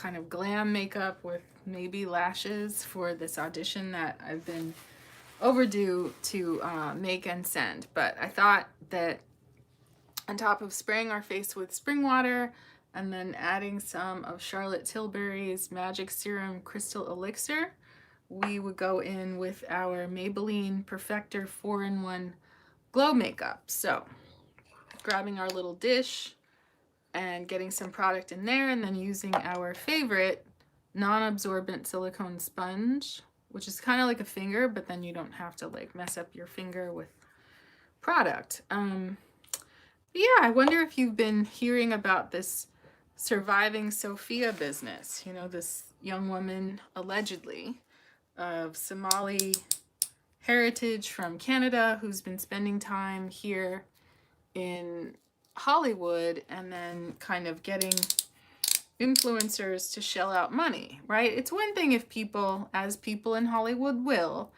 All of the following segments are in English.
kind of glam makeup with maybe lashes for this audition that I've been overdue to make and send. But I thought that on top of spraying our face with spring water and then adding some of Charlotte Tilbury's Magic Serum Crystal Elixir, we would go in with our Maybelline Perfector 4-in-1 Glow Makeup. So grabbing our little dish and getting some product in there, and then using our favorite non-absorbent silicone sponge, which is kind of like a finger, but then you don't have to like mess up your finger with product. Yeah, I wonder if you've been hearing about this surviving Sophia business. You know, this young woman allegedly of Somali heritage from Canada who's been spending time here in Hollywood and then kind of getting influencers to shell out money, right? It's one thing if people, as people in Hollywood will,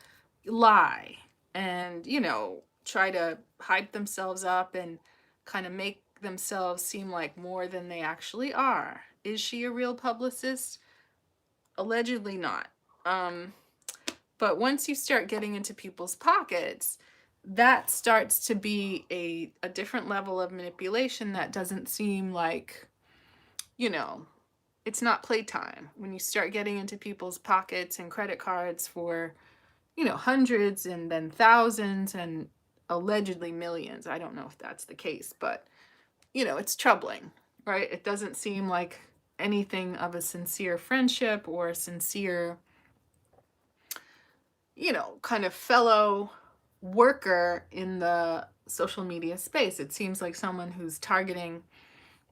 lie and, you know, try to hype themselves up and kind of make themselves seem like more than they actually are. Is she a real publicist? Allegedly not. But once you start getting into people's pockets, that starts to be a different level of manipulation that doesn't seem like, you know, it's not playtime. When you start getting into people's pockets and credit cards for, you know, hundreds and then thousands and allegedly millions. I don't know if that's the case, but, you know, it's troubling, right? It doesn't seem like anything of a sincere friendship or a sincere, you know, kind of fellow worker in the social media space. It seems like someone who's targeting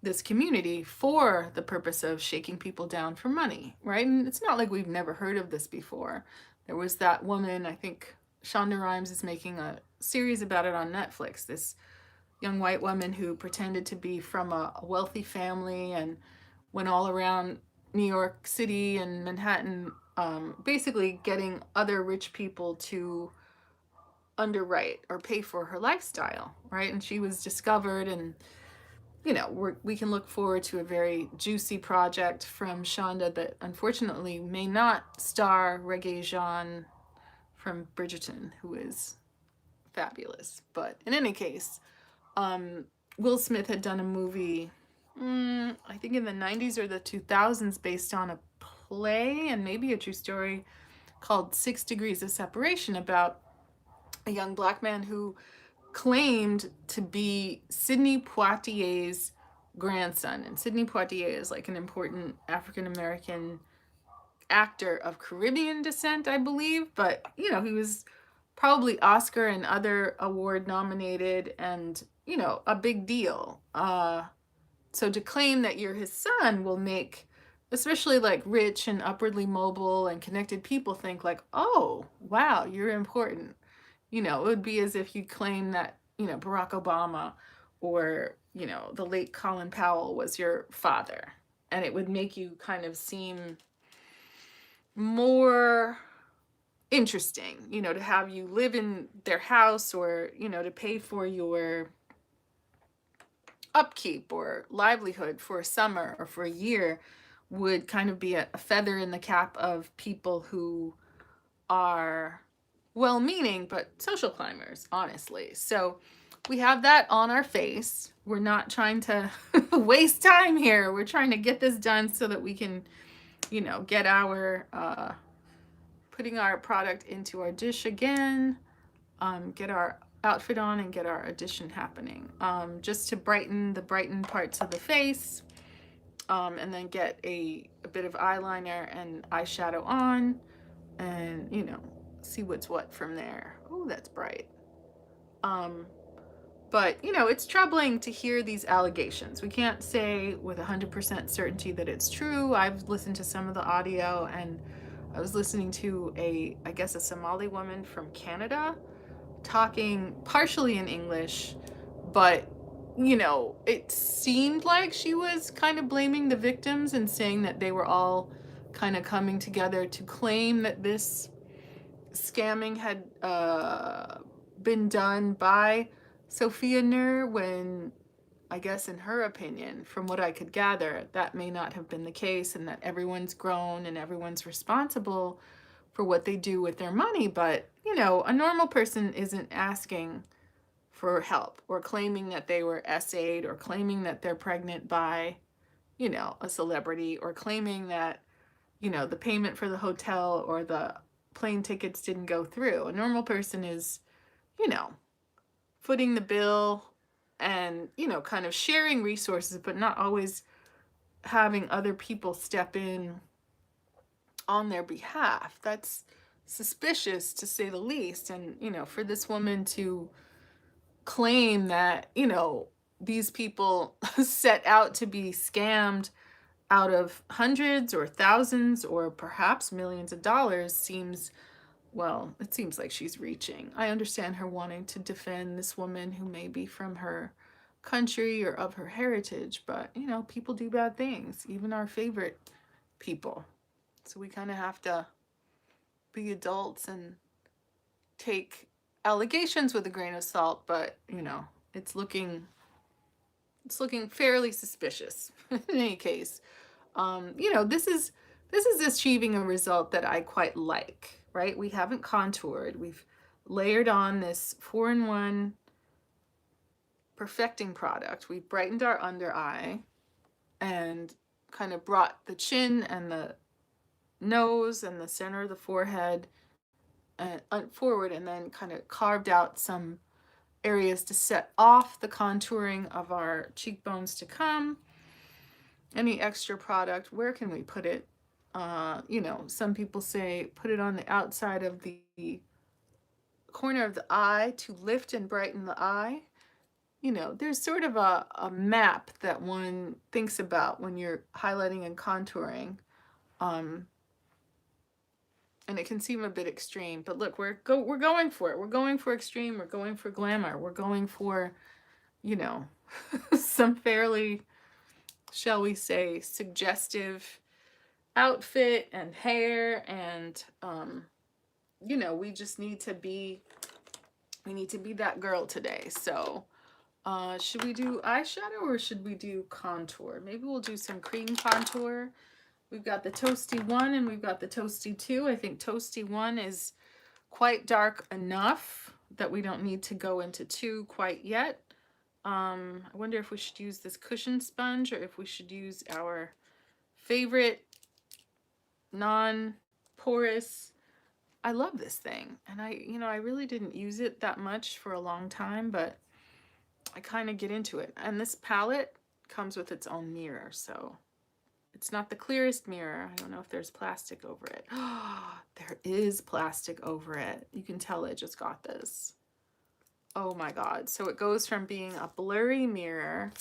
this community for the purpose of shaking people down for money, right? And it's not like we've never heard of this before. There was that woman, I think Shonda Rhimes is making a series about it on Netflix, this young white woman who pretended to be from a wealthy family and went all around New York City and Manhattan, basically getting other rich people to underwrite or pay for her lifestyle, right? And she was discovered, and you know, we can look forward to a very juicy project from Shonda that unfortunately may not star Regé-Jean from Bridgerton, who is fabulous. But in any case, Will Smith had done a movie, I think in the 90s or the 2000s, based on a play and maybe a true story called 6 Degrees of Separation, about a young black man who claimed to be Sidney Poitier's grandson. And Sidney Poitier is like an important African American actor of Caribbean descent, I believe. But, you know, he was probably Oscar and other award nominated and, you know, a big deal. So to claim that you're his son will make especially like rich and upwardly mobile and connected people think like, oh, wow, you're important. You know, it would be as if you claim that, you know, Barack Obama or, you know, the late Colin Powell was your father. And it would make you kind of seem more interesting, you know, to have you live in their house or, you know, to pay for your upkeep or livelihood for a summer or for a year would kind of be a feather in the cap of people who are well-meaning but social climbers, honestly. So we have that on our face. We're not trying to waste time here. We're trying to get this done so that we can, you know, get our putting our product into our dish again, get our outfit on and get our audition happening, just to brighten the brighten parts of the face, and then get a bit of eyeliner and eyeshadow on, and, you know, see what's what from there. Oh, that's bright. But, you know, it's troubling to hear these allegations. We can't say with 100% certainty that it's true. I've listened to some of the audio, and I was listening to I guess a Somali woman from Canada talking partially in English, but, you know, it seemed like she was kind of blaming the victims and saying that they were all kind of coming together to claim that this scamming had been done by Sophia Nur, when I guess in her opinion, from what I could gather, that may not have been the case, and that everyone's grown and everyone's responsible for what they do with their money. But, a normal person isn't asking for help or claiming that they were SA'd or claiming that they're pregnant by, a celebrity, or claiming that, the payment for the hotel or the plane tickets didn't go through. A normal person is, you know, footing the bill and, kind of sharing resources, but not always having other people step in on their behalf. That's suspicious, to say the least. And, for this woman to claim that, these people set out to be scammed out of hundreds or thousands or perhaps millions of dollars seems, well, it seems like she's reaching. I understand her wanting to defend this woman who may be from her country or of her heritage, but, people do bad things, even our favorite people. So we kind of have to be adults and take allegations with a grain of salt, but, it's looking fairly suspicious in any case. This is achieving a result that I quite like, right? We haven't contoured. We've layered on this 4-in-1 perfecting product. We've brightened our under eye and kind of brought the chin and the nose and the center of the forehead forward, and then kind of carved out some areas to set off the contouring of our cheekbones to come. Any extra product, where can we put it? Some people say put it on the outside of the corner of the eye to lift and brighten the eye. There's sort of a map that one thinks about when you're highlighting and contouring. And it can seem a bit extreme, but look, we're going for it. We're going for extreme. We're going for glamour. We're going for, some fairly, shall we say, suggestive outfit and hair, and we just need to be that girl today. So should we do eyeshadow or should we do contour? Maybe we'll do some cream contour. We've got the Toasty 1 and we've got the Toasty 2. I think Toasty 1 is quite dark enough that we don't need to go into 2 quite yet. I wonder if we should use this cushion sponge or if we should use our favorite non-porous. I love this thing, and I really didn't use it that much for a long time, but I kind of get into it. And this palette comes with its own mirror, so it's not the clearest mirror. I don't know if there's plastic over it. There is plastic over it. You can tell I just got this. Oh my God. So it goes from being a blurry mirror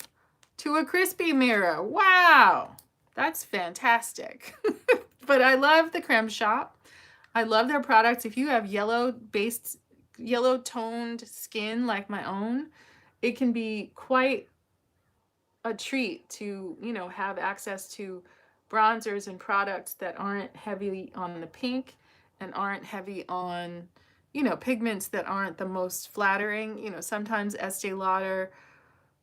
to a crispy mirror. Wow. That's fantastic. But I love the Creme Shop. I love their products. If you have yellow toned skin like my own, it can be quite a treat to, have access to bronzers and products that aren't heavy on the pink and aren't heavy on, pigments that aren't the most flattering. Sometimes Estee Lauder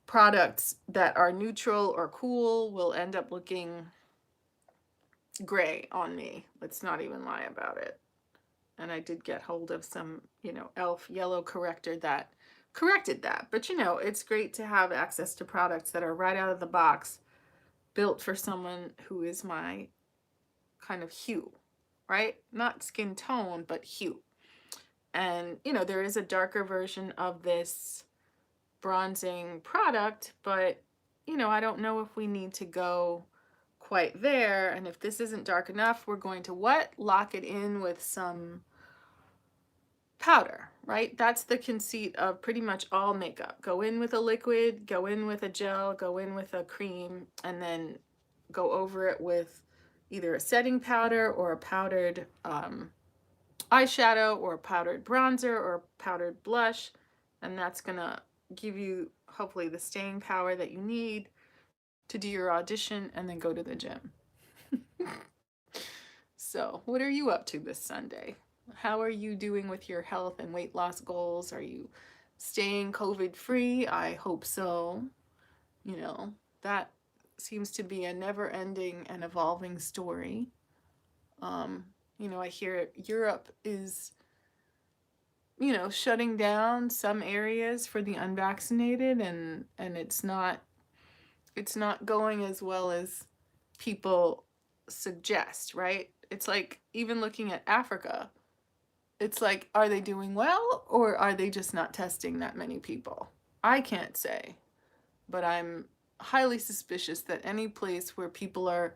products that are neutral or cool will end up looking gray on me. Let's not even lie about it. And I did get hold of some, e.l.f. yellow corrector that corrected that. But, it's great to have access to products that are right out of the box, built for someone who is my kind of hue, right? Not skin tone, but hue. And, there is a darker version of this bronzing product, but, I don't know if we need to go quite there. And if this isn't dark enough, we're going to what? Lock it in with some powder, right? That's the conceit of pretty much all makeup. Go in with a liquid, go in with a gel, go in with a cream, and then go over it with either a setting powder or a powdered eyeshadow or a powdered bronzer or powdered blush. And that's gonna give you hopefully the staying power that you need to do your audition and then go to the gym. So what are you up to this Sunday? How are you doing with your health and weight loss goals? Are you staying COVID free? I hope so. You know, that seems to be a never-ending and evolving story. Um, you know, I hear Europe is, you know, shutting down some areas for the unvaccinated, and it's not going as well as people suggest, right? It's like even looking at Africa, it's like, are they doing well or are they just not testing that many people? I can't say, but I'm highly suspicious that any place where people are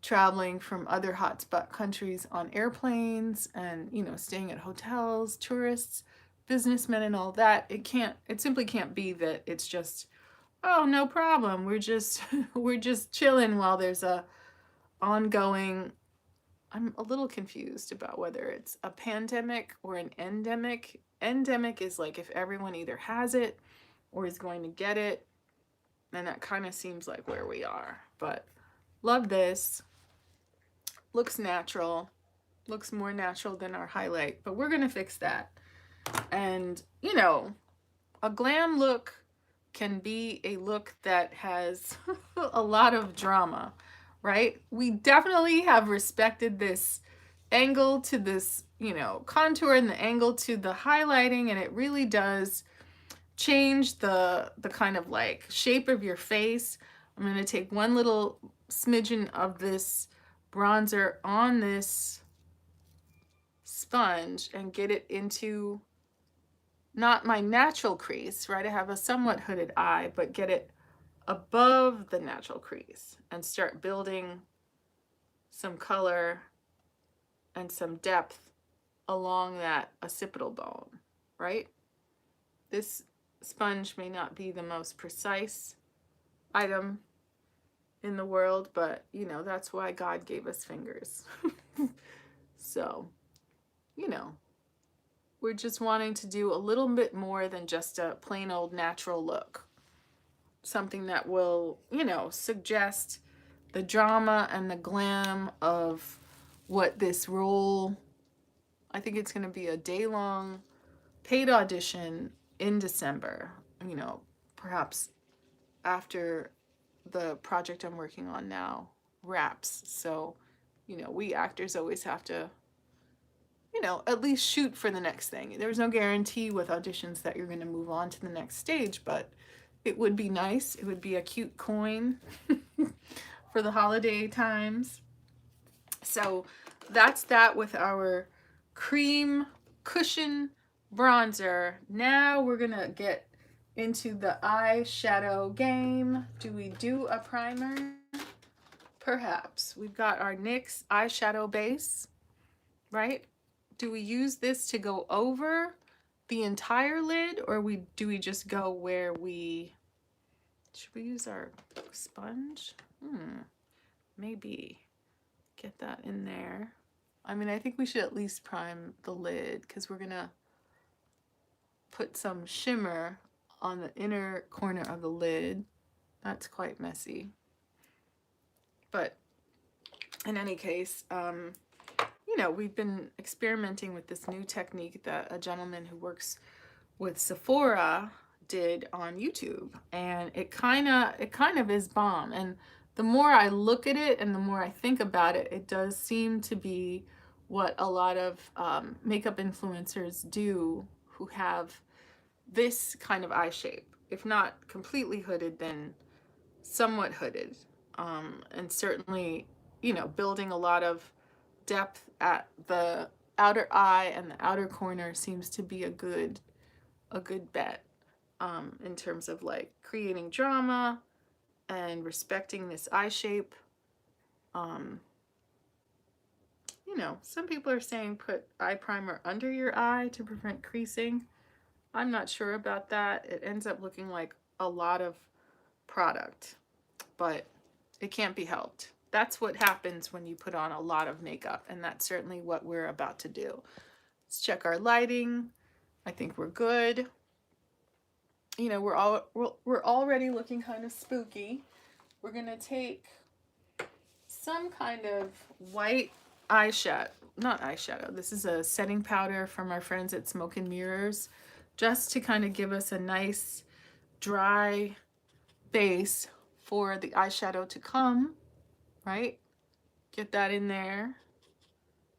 traveling from other hotspot countries on airplanes and, you know, staying at hotels, tourists, businessmen and all that, it simply can't be that it's just, oh, no problem. We're just we're just chilling while there's a ongoing. I'm a little confused about whether it's a pandemic or an endemic. Endemic is like if everyone either has it or is going to get it, and that kind of seems like where we are. But love this. Looks natural. Looks more natural than our highlight, but we're going to fix that. And, you know, a glam look can be a look that has a lot of drama, right? We definitely have respected this angle to this, you know, contour and the angle to the highlighting, and it really does change the kind of like shape of your face. I'm going to take one little smidgen of this bronzer on this sponge and get it into not my natural crease, right? I have a somewhat hooded eye, but get it above the natural crease and start building some color and some depth along that occipital bone, right? This sponge may not be the most precise item in the world, but you know, that's why God gave us fingers. So, you know, we're just wanting to do a little bit more than just a plain old natural look. Something that will, you know, suggest the drama and the glam of what this role, I think it's going to be a day-long paid audition in December, you know, perhaps after the project I'm working on now wraps. So, you know, we actors always have to, you know, at least shoot for the next thing. There's no guarantee with auditions that you're going to move on to the next stage, but it would be nice. It would be a cute coin for the holiday times. So that's that with our cream cushion bronzer. Now we're going to get into the eyeshadow game. Do we do a primer? Perhaps. We've got our NYX eyeshadow base, right? Do we use this to go over the entire lid, or do we just go where we, should we use our sponge? Maybe get that in there. I mean, I think we should at least prime the lid because we're gonna put some shimmer on the inner corner of the lid. That's quite messy. But in any case, you know, we've been experimenting with this new technique that a gentleman who works with Sephora did on YouTube, and it kind of is bomb. And the more I look at it and the more I think about it, it does seem to be what a lot of makeup influencers do who have this kind of eye shape. If not completely hooded, then somewhat hooded. And certainly, you know, building a lot of depth at the outer eye and the outer corner seems to be a good bet in terms of like creating drama and respecting this eye shape. You know, some people are saying put eye primer under your eye to prevent creasing. I'm not sure about that. It ends up looking like a lot of product, but it can't be helped. That's what happens when you put on a lot of makeup, and that's certainly what we're about to do. Let's check our lighting. I think we're good. You know, we're already looking kind of spooky. We're gonna take some kind of white eyeshadow, not eyeshadow. This is a setting powder from our friends at Smoke and Mirrors, just to kind of give us a nice dry space for the eyeshadow to come, right? Get that in there.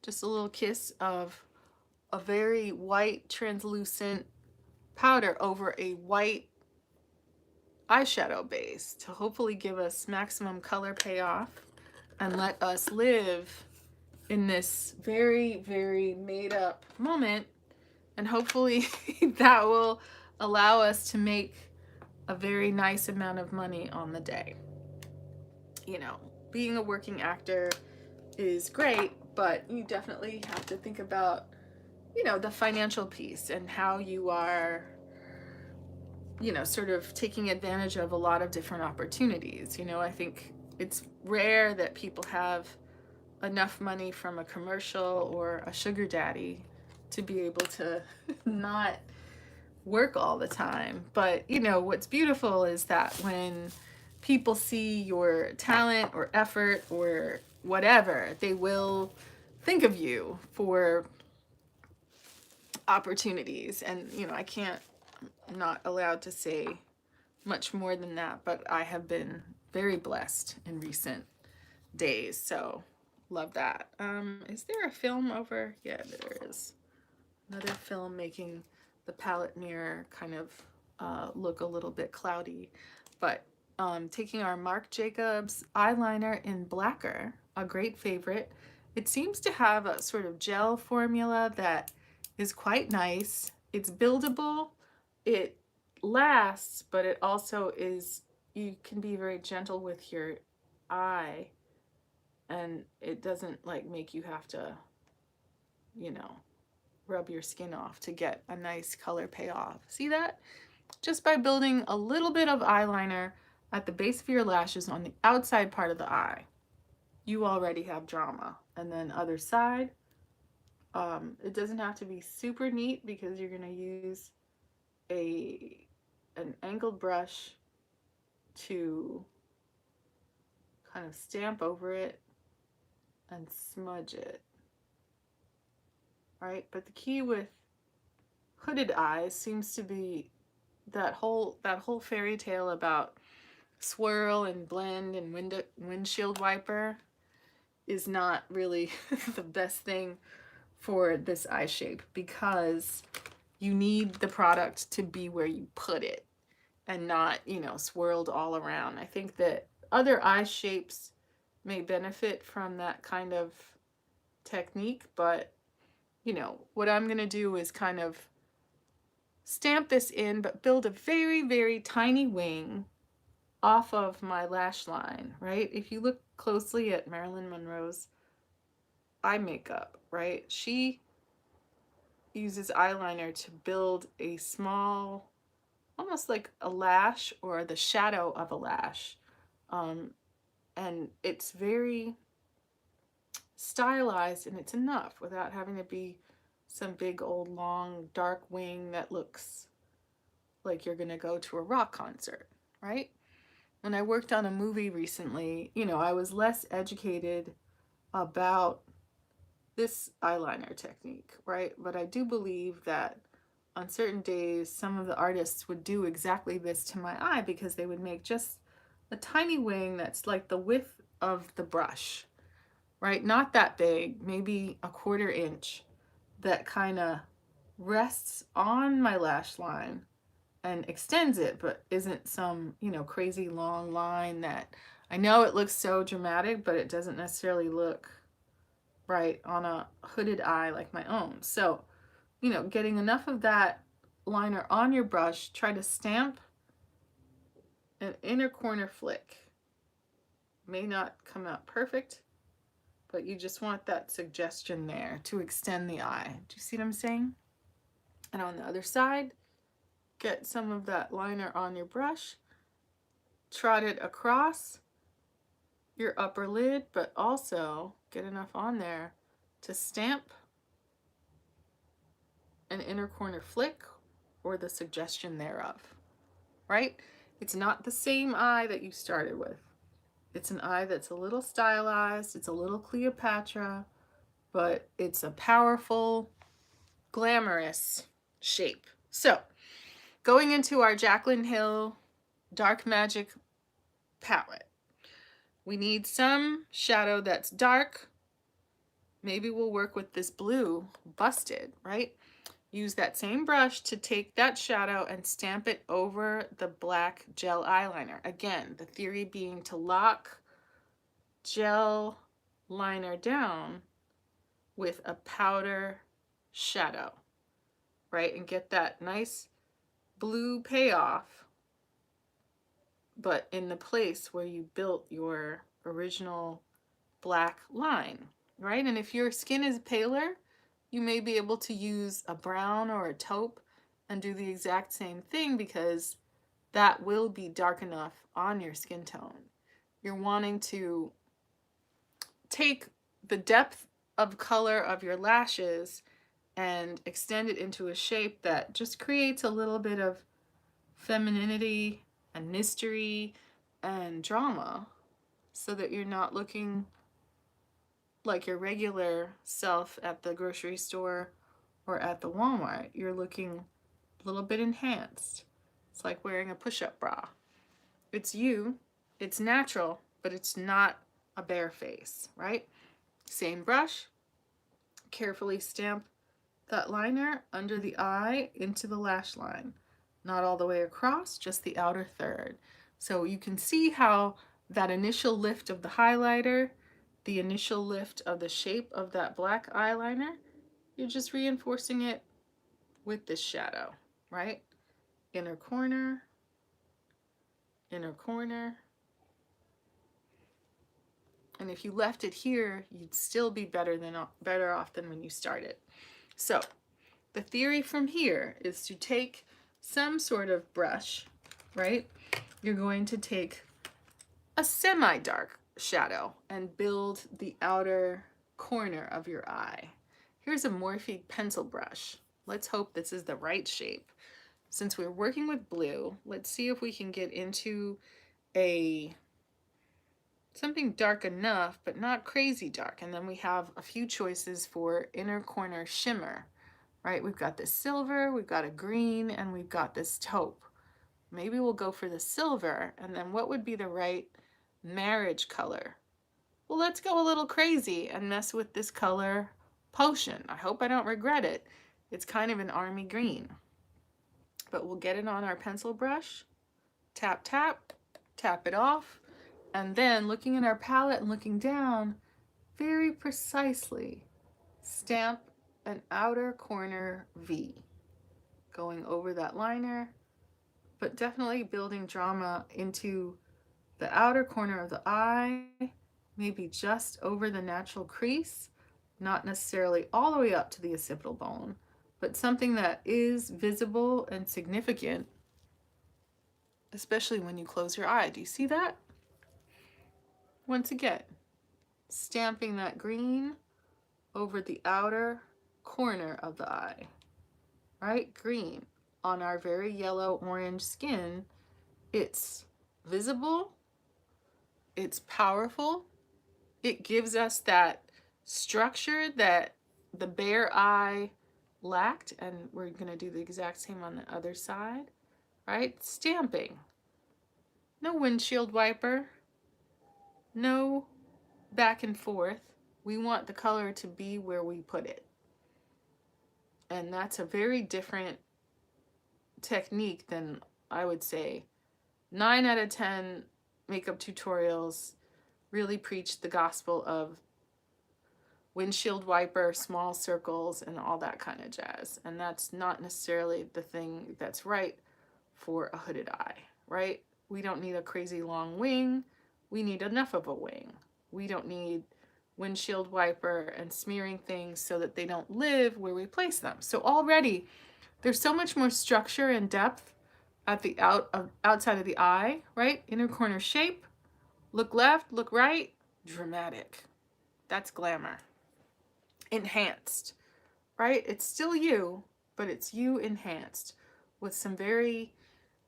Just a little kiss of a very white translucent powder over a white eyeshadow base to hopefully give us maximum color payoff and let us live in this very, very made up moment. And hopefully that will allow us to make a very nice amount of money on the day. You know, being a working actor is great, but you definitely have to think about, you know, the financial piece and how you are, you know, sort of taking advantage of a lot of different opportunities. You know, I think it's rare that people have enough money from a commercial or a sugar daddy to be able to not work all the time. But, you know, what's beautiful is that when people see your talent or effort or whatever, they will think of you for opportunities. And, you know, I'm not allowed to say much more than that, but I have been very blessed in recent days. So love that. Is there a film over? Yeah, there is. Another film making the palette mirror kind of look a little bit cloudy. But taking our Marc Jacobs eyeliner in Blacker, a great favorite. It seems to have a sort of gel formula that is quite nice. It's buildable. It lasts, but it also is, you can be very gentle with your eye, and it doesn't like make you have to, you know, rub your skin off to get a nice color payoff. See that? Just by building a little bit of eyeliner at the base of your lashes on the outside part of the eye, you already have drama. And then other side, it doesn't have to be super neat because you're going to use an angled brush to kind of stamp over it and smudge it. Right? But the key with hooded eyes seems to be that whole fairy tale about swirl and blend and windshield wiper is not really the best thing for this eye shape, because you need the product to be where you put it and not, you know, swirled all around. I think that other eye shapes may benefit from that kind of technique, but, you know, what I'm going to do is kind of stamp this in, but build a very, very tiny wing off of my lash line, right? If you look closely at Marilyn Monroe's eye makeup, right? She uses eyeliner to build a small, almost like a lash or the shadow of a lash. And it's very stylized, and it's enough without having to be some big old long dark wing that looks like you're gonna go to a rock concert, right? When I worked on a movie recently, you know, I was less educated about this eyeliner technique, right? But I do believe that on certain days, some of the artists would do exactly this to my eye, because they would make just a tiny wing that's like the width of the brush, right? Not that big, maybe a 1/4 inch, that kind of rests on my lash line and extends it, but isn't some, you know, crazy long line that I know it looks so dramatic, but it doesn't necessarily look right on a hooded eye like my own. So, you know, getting enough of that liner on your brush, try to stamp an inner corner flick. May not come out perfect, but you just want that suggestion there to extend the eye. Do you see what I'm saying? And on the other side, get some of that liner on your brush, trot it across your upper lid, but also get enough on there to stamp an inner corner flick or the suggestion thereof, right? It's not the same eye that you started with. It's an eye that's a little stylized, it's a little Cleopatra, but it's a powerful, glamorous shape. So, going into our Jaclyn Hill Dark Magic palette. We need some shadow that's dark. Maybe we'll work with this blue, Busted, right? Use that same brush to take that shadow and stamp it over the black gel eyeliner. Again, the theory being to lock gel liner down with a powder shadow, right? And get that nice blue payoff, but in the place where you built your original black line, right? And if your skin is paler, you may be able to use a brown or a taupe and do the exact same thing, because that will be dark enough on your skin tone. You're wanting to take the depth of color of your lashes and extend it into a shape that just creates a little bit of femininity and mystery and drama, so that you're not looking like your regular self at the grocery store or at the Walmart. You're looking a little bit enhanced. It's like wearing a push-up bra. It's you, it's natural, but it's not a bare face, right? Same brush, carefully stamp that liner under the eye into the lash line. Not all the way across, just the outer third. So you can see how that initial lift of the highlighter, the initial lift of the shape of that black eyeliner, you're just reinforcing it with this shadow, right? Inner corner, inner corner. And if you left it here, you'd still be better off than when you started. So the theory from here is to take some sort of brush, right? You're going to take a semi-dark shadow and build the outer corner of your eye. Here's a Morphe pencil brush. Let's hope this is the right shape. Since we're working with blue, let's see if we can get into something dark enough, but not crazy dark. And then we have a few choices for inner corner shimmer, right? We've got this silver, we've got a green, and we've got this taupe. Maybe we'll go for the silver, and then what would be the right marriage color? Well, let's go a little crazy and mess with this color Potion. I hope I don't regret it. It's kind of an army green. But we'll get it on our pencil brush, tap, tap, tap it off, and then looking at our palette and looking down, very precisely stamp an outer corner V, going over that liner, but definitely building drama into the outer corner of the eye, maybe just over the natural crease, not necessarily all the way up to the occipital bone, but something that is visible and significant, especially when you close your eye. Do you see that? Once again, stamping that green over the outer corner of the eye, right? Green on our very yellow orange skin. It's visible, it's powerful, it gives us that structure that the bare eye lacked, and we're going to do the exact same on the other side, right? Stamping. No windshield wiper, no back and forth. We want the color to be where we put it. And that's a very different technique than, I would say, 9 out of 10 makeup tutorials really preach the gospel of windshield wiper, small circles, and all that kind of jazz. And that's not necessarily the thing that's right for a hooded eye, right? We don't need a crazy long wing. We need enough of a wing. We don't need windshield wiper and smearing things so that they don't live where we place them. So already there's so much more structure and depth at the outside of the eye, right? Inner corner shape, look left, look right, dramatic. That's glamour. Enhanced, right? It's still you, but it's you enhanced with some very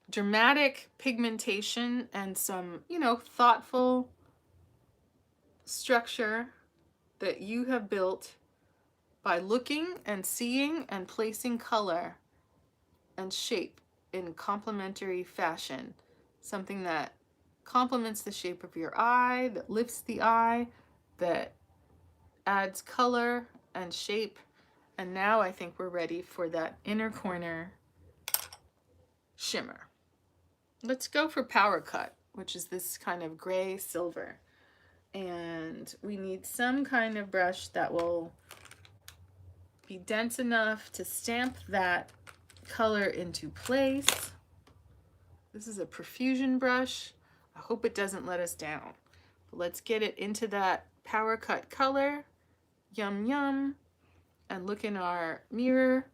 dramatic pigmentation and some, thoughtful structure that you have built by looking and seeing and placing color and shape in complementary fashion. Something that complements the shape of your eye, that lifts the eye, that adds color and shape. And now I think we're ready for that inner corner shimmer. Let's go for Power Cut, which is this kind of gray silver. And we need some kind of brush that will be dense enough to stamp that color into place. This is a Profusion brush. I hope it doesn't let us down. But let's get it into that Power Cut color. Yum, yum. And look in our mirror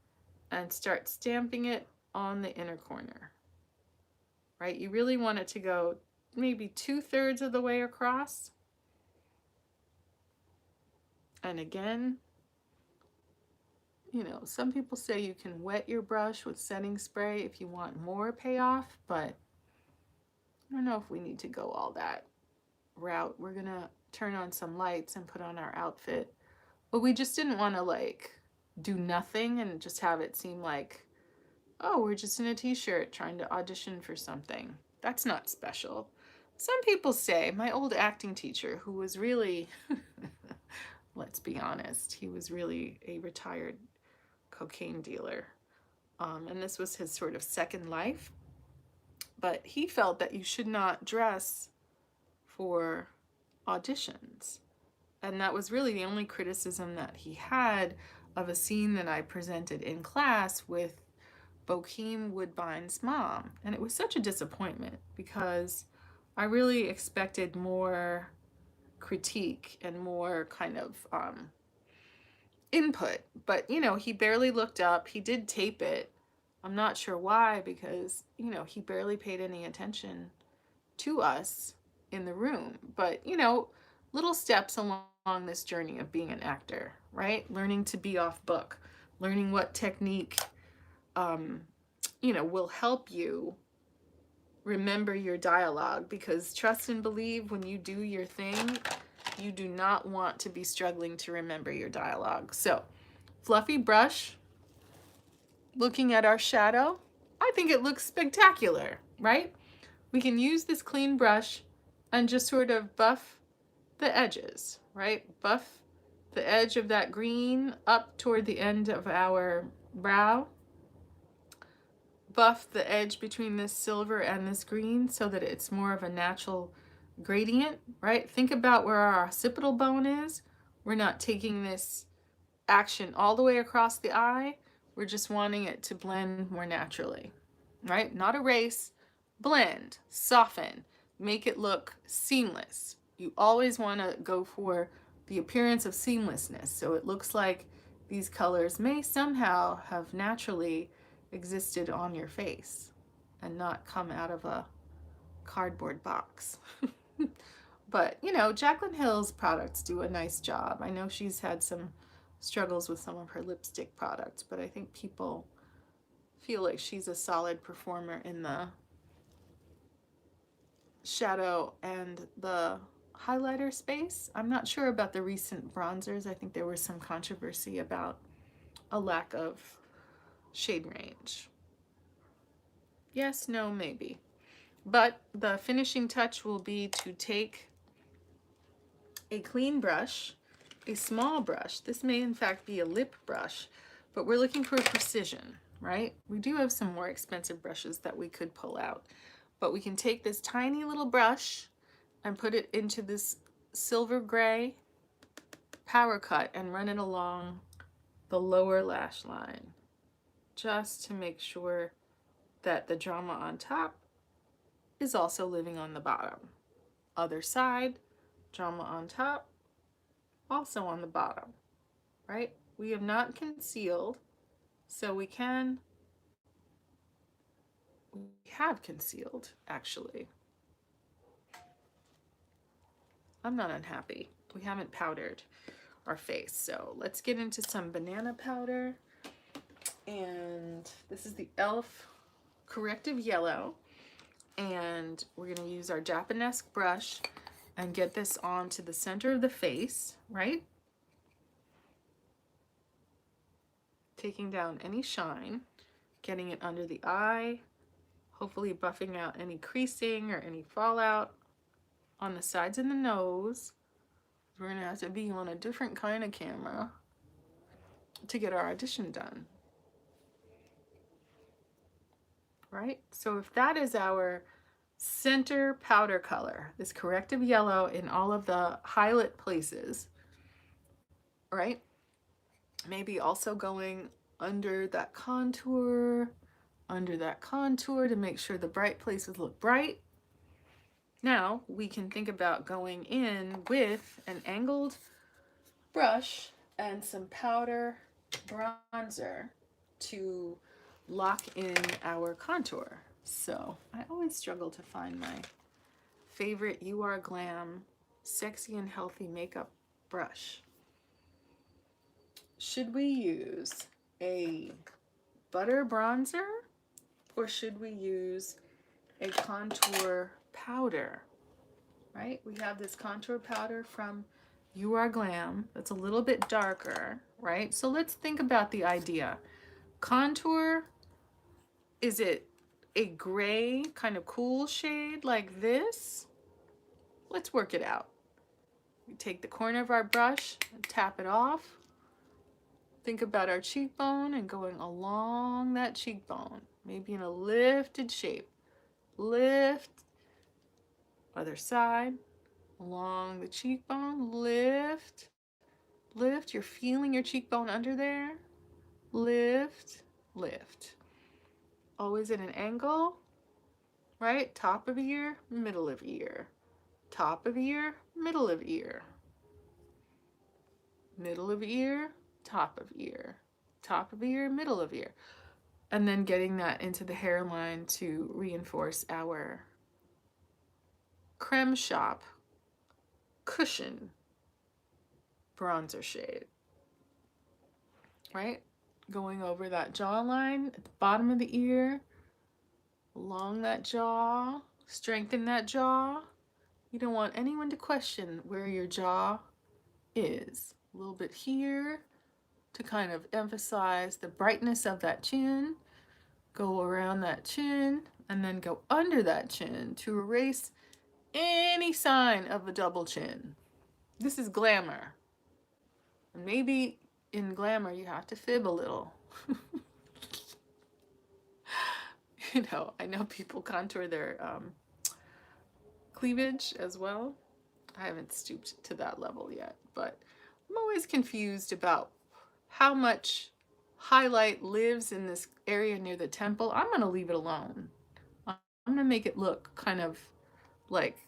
and start stamping it on the inner corner. Right? You really want it to go maybe 2/3 of the way across. And again, you know, some people say you can wet your brush with setting spray if you want more payoff, but I don't know if we need to go all that route. We're gonna turn on some lights and put on our outfit. But we just didn't want to like do nothing and just have it seem like, oh, we're just in a t-shirt trying to audition for something. That's not special. Some people say, my old acting teacher, who was really, let's be honest, he was really a retired cocaine dealer. And this was his sort of second life. But he felt that you should not dress for auditions. And that was really the only criticism that he had of a scene that I presented in class with Bokeem Woodbine's mom. And it was such a disappointment because I really expected more critique and more kind of input. But, you know, he barely looked up. He did tape it. I'm not sure why, because, you know, he barely paid any attention to us in the room. But, you know, little steps along this journey of being an actor, right? Learning to be off book, learning what technique, you know, will help you remember your dialogue, because trust and believe, when you do your thing, you do not want to be struggling to remember your dialogue. So, fluffy brush, looking at our shadow, I think it looks spectacular, right? We can use this clean brush and just sort of buff the edges, right? Buff the edge of that green up toward the end of our brow. Buff the edge between this silver and this green so that it's more of a natural gradient, right? Think about where our occipital bone is. We're not taking this action all the way across the eye. We're just wanting it to blend more naturally, right? Not erase, blend, soften, make it look seamless. You always want to go for the appearance of seamlessness. So it looks like these colors may somehow have naturally existed on your face and not come out of a cardboard box. But, you know, Jaclyn Hill's products do a nice job. I know she's had some struggles with some of her lipstick products, but I think people feel like she's a solid performer in the shadow and the highlighter space. I'm not sure about the recent bronzers. I think there was some controversy about a lack of shade range. Yes, no, maybe. But the finishing touch will be to take a clean brush, a small brush. This may in fact be a lip brush, but we're looking for precision, right? We do have some more expensive brushes that we could pull out, but we can take this tiny little brush and put it into this silver gray Power Cut and run it along the lower lash line, just to make sure that the drama on top is also living on the bottom. Other side, drama on top, also on the bottom, right? We have not concealed, so we have concealed, actually. I'm not unhappy. We haven't powdered our face, so let's get into some banana powder. And this is the e.l.f. Corrective Yellow, and we're going to use our Japanesque brush and get this onto the center of the face, right? Taking down any shine, getting it under the eye, hopefully buffing out any creasing or any fallout on the sides of the nose. We're gonna have to be on a different kind of camera to get our audition done. Right? So if that is our center powder color, this corrective yellow in all of the highlight places, right? Maybe also going under that contour to make sure the bright places look bright. Now we can think about going in with an angled brush and some powder bronzer to lock in our contour. So I always struggle to find my favorite You Are Glam Sexy and Healthy makeup brush. Should we use a butter bronzer or should we use a contour powder? Right? We have this contour powder from You Are Glam that's a little bit darker, right? So let's think about the idea. Contour, is it a gray kind of cool shade like this? Let's work it out. We take the corner of our brush and tap it off. Think about our cheekbone and going along that cheekbone, maybe in a lifted shape. Lift, other side, along the cheekbone, lift, lift. You're feeling your cheekbone under there. Lift, lift. Always at an angle, right? Top of ear, middle of ear. Top of ear, middle of ear. Middle of ear, top of ear. Top of ear, middle of ear. And then getting that into the hairline to reinforce our Creme Shop Cushion bronzer shade. Right? Going over that jawline at the bottom of the ear, along that jaw, strengthen that jaw. You don't want anyone to question where your jaw is. A little bit here to kind of emphasize the brightness of that chin. Go around that chin and then go under that chin to erase any sign of a double chin. This is glamour. Maybe in glamour you have to fib a little. You know, I know people contour their cleavage as well. I haven't stooped to that level yet, but I'm always confused about how much highlight lives in this area near the temple. I'm going to leave it alone. I'm going to make it look kind of like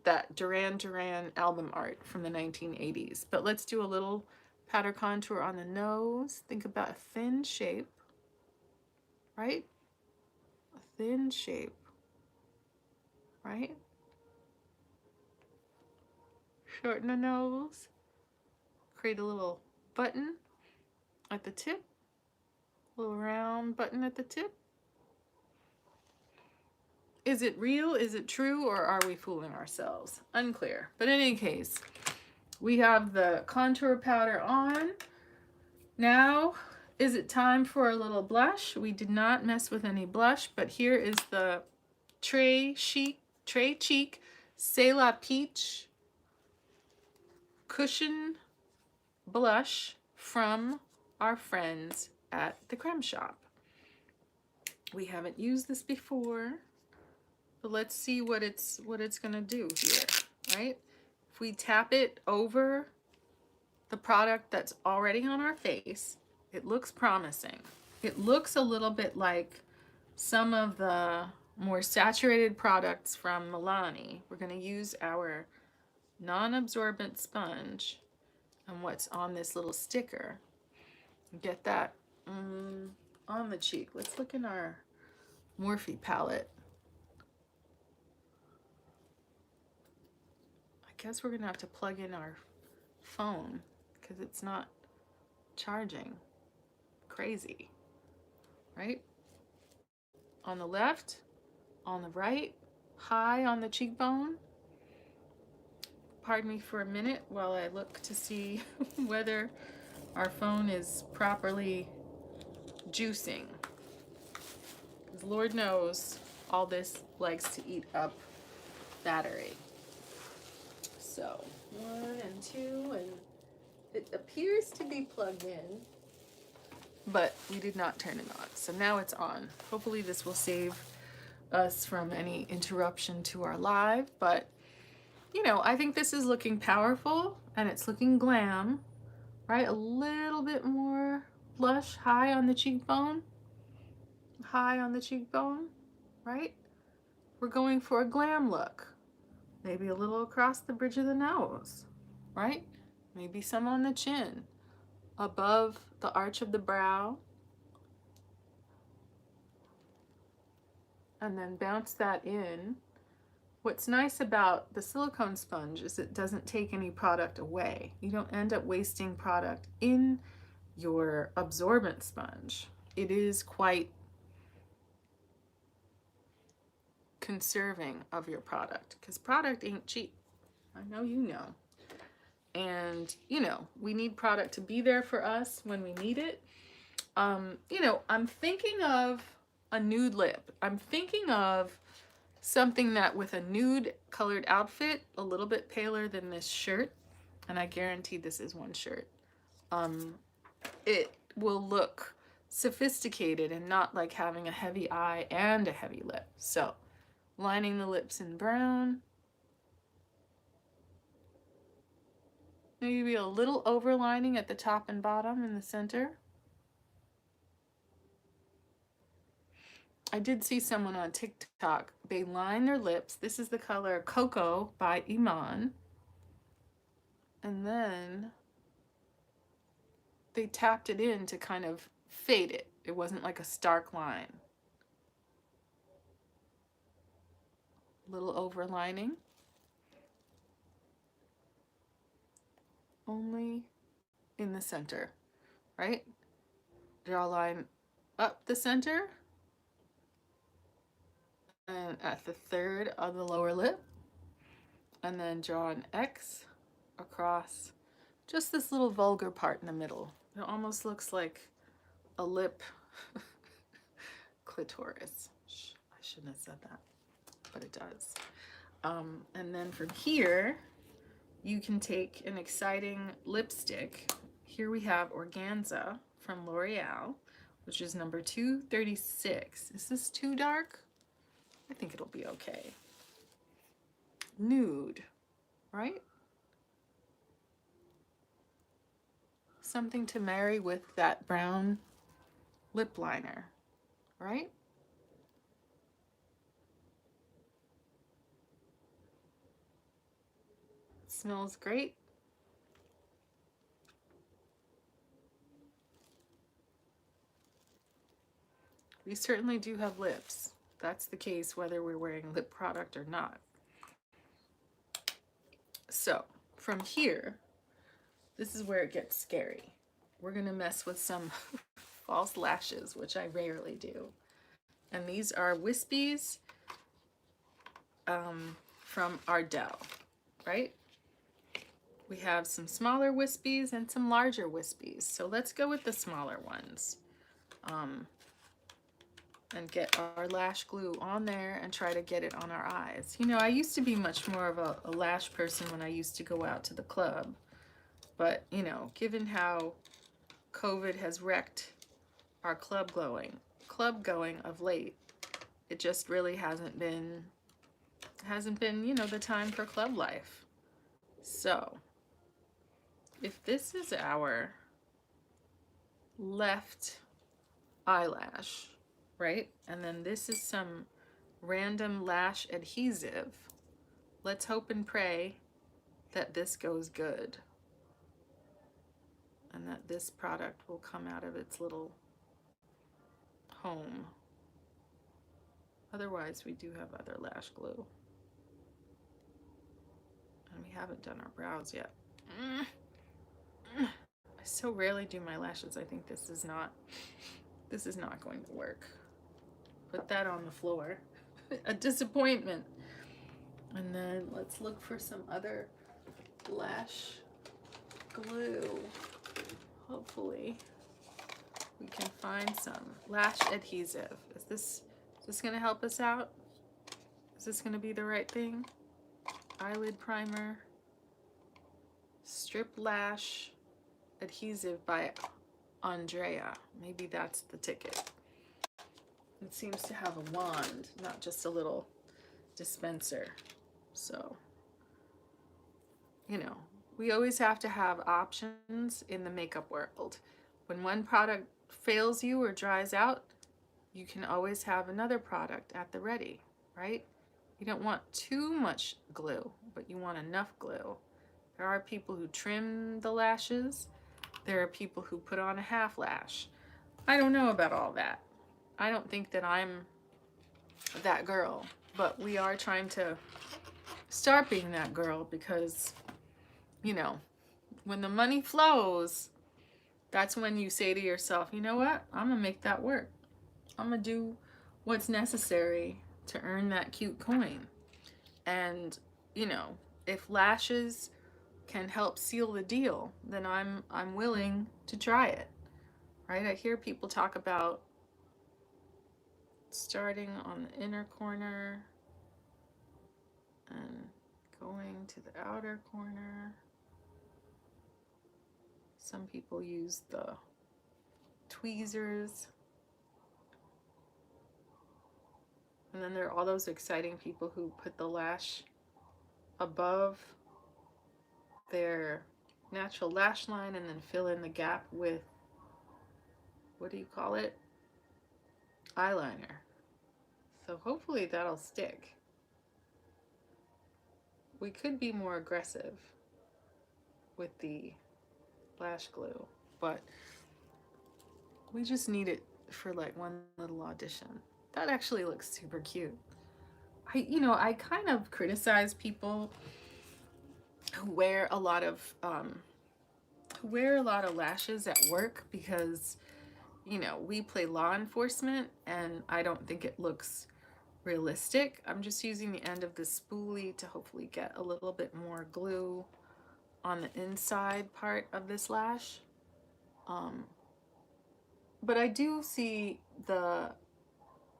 that Duran Duran album art from the 1980s. But let's do a little powder contour on the nose. Think about a thin shape, right? A thin shape, right? Shorten the nose. Create a little button at the tip. A little round button at the tip. Is it real? Is it true? Or are we fooling ourselves? Unclear. But in any case, we have the contour powder on. Now, is it time for a little blush? We did not mess with any blush, but here is the Très Chic C'est La Peach Cushion Blush from our friends at the Creme Shop. We haven't used this before, but let's see what it's gonna do here, right? If we tap it over the product that's already on our face, it looks promising. It looks a little bit like some of the more saturated products from Milani. We're gonna use our non-absorbent sponge and what's on this little sticker. Get that on the cheek. Let's look in our Morphe palette. I guess we're gonna have to plug in our phone because it's not charging. Crazy, right? On the left, on the right, high on the cheekbone. Pardon me for a minute while I look to see whether our phone is properly juicing. Because Lord knows all this likes to eat up battery. So 1 and 2, and it appears to be plugged in, but we did not turn it on. So now it's on. Hopefully this will save us from any interruption to our live, but you know, I think this is looking powerful and it's looking glam, right? A little bit more blush, high on the cheekbone, right? We're going for a glam look. Maybe a little across the bridge of the nose, right? Maybe some on the chin, above the arch of the brow, and then bounce that in. What's nice about the silicone sponge is it doesn't take any product away. You don't end up wasting product in your absorbent sponge. It is quite conserving of your product, because product ain't cheap. I know you know. And, you know, we need product to be there for us when we need it. You know, I'm thinking of a nude lip. I'm thinking of something that with a nude colored outfit, a little bit paler than this shirt, and I guarantee this is one shirt, it will look sophisticated and not like having a heavy eye and a heavy lip. So lining the lips in brown, maybe a little overlining at the top and bottom in the center. I did see someone on TikTok, they line their lips. This is the color Cocoa by Iman. And then they tapped it in to kind of fade it. It wasn't like a stark line. Little overlining. Only in the center, right? Jawline up the center. And at the third of the lower lip, and then draw an X across just this little vulgar part in the middle. It almost looks like a lip clitoris. I shouldn't have said that, but it does. And then from here, you can take an exciting lipstick. Here we have Organza from L'Oreal, which is number 236. Is this too dark? I think it'll be okay. Nude, right? Something to marry with that brown lip liner, right? It smells great. We certainly do have lips. That's the case whether we're wearing lip product or not. So from here, this is where it gets scary. We're gonna mess with some false lashes, which I rarely do. And these are wispies from Ardell, right? We have some smaller wispies and some larger wispies. So let's go with the smaller ones. And get our lash glue on there and try to get it on our eyes. You know, I used to be much more of a lash person when I used to go out to the club. But, you know, given how COVID has wrecked our club going of late, it just really hasn't been, you know, the time for club life. So, if this is our left eyelash, right? And then this is some random lash adhesive. Let's hope and pray that this goes good and that this product will come out of its little home. Otherwise, we do have other lash glue. And we haven't done our brows yet. I so rarely do my lashes. I think this is not going to work. Put that on the floor. A disappointment. And then let's look for some other lash glue. Hopefully we can find some lash adhesive. Is this this going to help us out? Is this going to be the right thing? Eyelid primer, strip lash adhesive by Andrea. Maybe that's the ticket. It seems to have a wand, not just a little dispenser. So, you know, we always have to have options in the makeup world. When one product fails you or dries out, you can always have another product at the ready, right? You don't want too much glue, but you want enough glue. There are people who trim the lashes. There are people who put on a half lash. I don't know about all that. I don't think that I'm that girl, but we are trying to start being that girl because, you know, when the money flows, that's when you say to yourself, you know what? I'm gonna make that work. I'm gonna do what's necessary to earn that cute coin. And, you know, if lashes can help seal the deal, then I'm willing to try it. Right? I hear people talk about starting on the inner corner and going to the outer corner. Some people use the tweezers. And then there are all those exciting people who put the lash above their natural lash line and then fill in the gap with, what do you call it? Eyeliner. So hopefully that'll stick. We could be more aggressive with the lash glue, but we just need it for like one little audition. That actually looks super cute. I kind of criticize people who wear a lot of lashes at work because, you know, we play law enforcement and I don't think it looks realistic. I'm just using the end of the spoolie to hopefully get a little bit more glue on the inside part of this lash. But I do see the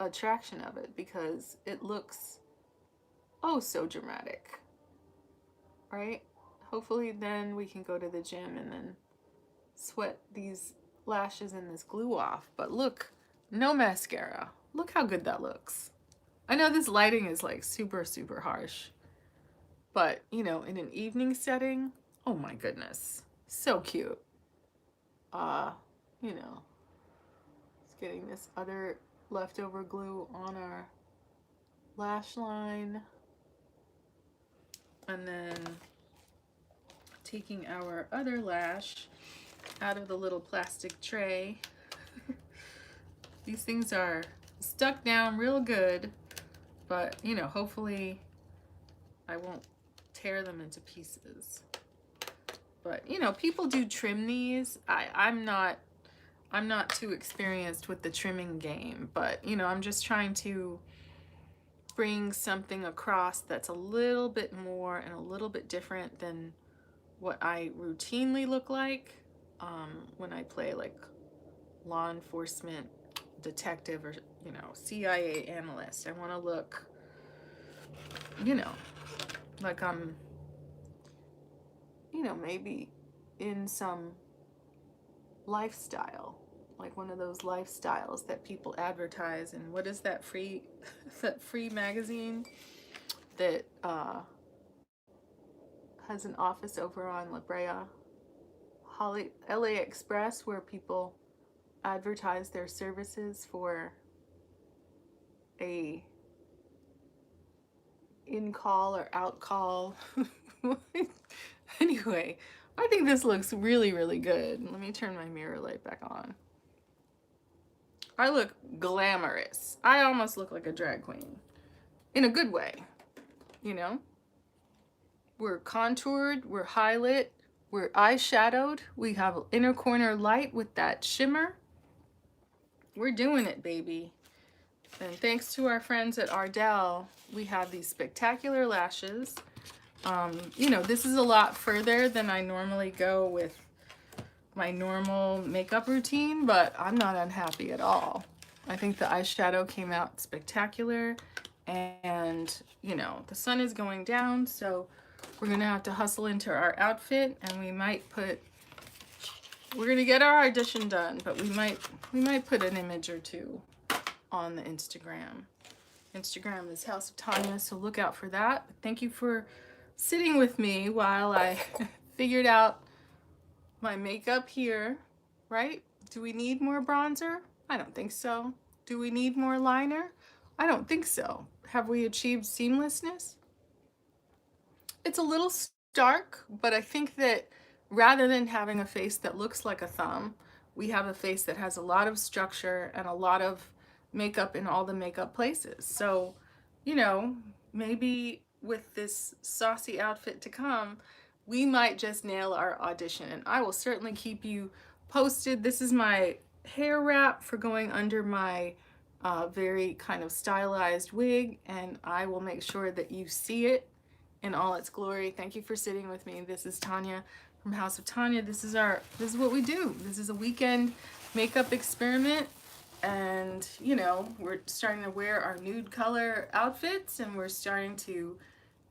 attraction of it because it looks oh so dramatic, right? Hopefully then we can go to the gym and then sweat these lashes and this glue off. But look, no mascara. Look how good that looks. I know this lighting is like super, super harsh, but you know, in an evening setting, oh my goodness, so cute. You know, just getting this other leftover glue on our lash line and then taking our other lash out of the little plastic tray. These things are stuck down real good, but you know, hopefully I won't tear them into pieces. But you know, people do trim these. I'm not too experienced with the trimming game, but you know, I'm just trying to bring something across that's a little bit more and a little bit different than what I routinely look like when I play like law enforcement detective or, you know, CIA analyst. I want to look, you know, like I'm, you know, maybe in some lifestyle, like one of those lifestyles that people advertise. And what is that free that free magazine that has an office over on La Brea, LA Express, where people advertise their services for a in-call or out-call. Anyway, I think this looks really, really good. Let me turn my mirror light back on. I look glamorous. I almost look like a drag queen. In a good way, you know? We're contoured, we're highlight, we're eyeshadowed, we have inner corner light with that shimmer. We're doing it, baby. And thanks to our friends at Ardell, we have these spectacular lashes. You know, this is a lot further than I normally go with my normal makeup routine, but I'm not unhappy at all. I think the eyeshadow came out spectacular, and you know, the sun is going down, so we're gonna have to hustle into our outfit, and we're gonna get our audition done, but we might put an image or two on the Instagram. Instagram is House of Tanya, so look out for that. Thank you for sitting with me while I figured out my makeup here, right? Do we need more bronzer? I don't think so. Do we need more liner? I don't think so. Have we achieved seamlessness? It's a little stark, but I think that rather than having a face that looks like a thumb, we have a face that has a lot of structure and a lot of makeup in all the makeup places. So, you know, maybe with this saucy outfit to come, we might just nail our audition. And I will certainly keep you posted. This is my hair wrap for going under my very kind of stylized wig, and I will make sure that you see it in all its glory. Thank you for sitting with me. This is Tanya from House of Tanya. This is what we do. This is a weekend makeup experiment, and you know, we're starting to wear our nude color outfits, and we're starting to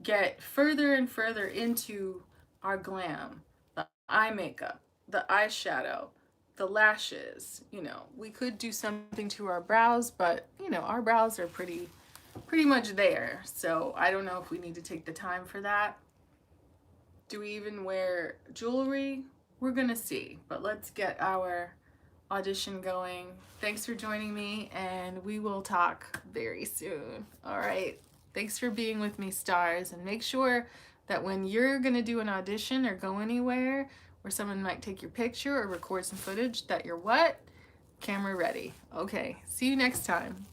get further and further into our glam. The eye makeup, the eyeshadow, the lashes. You know, we could do something to our brows, but you know, our brows are pretty much there. So I don't know if we need to take the time for that. Do we even wear jewelry? We're gonna see, but let's get our audition going. Thanks for joining me, and we will talk very soon. All right. Thanks for being with me, stars, and make sure that when you're gonna do an audition or go anywhere where someone might take your picture or record some footage, that you're what? Camera ready. Okay, see you next time.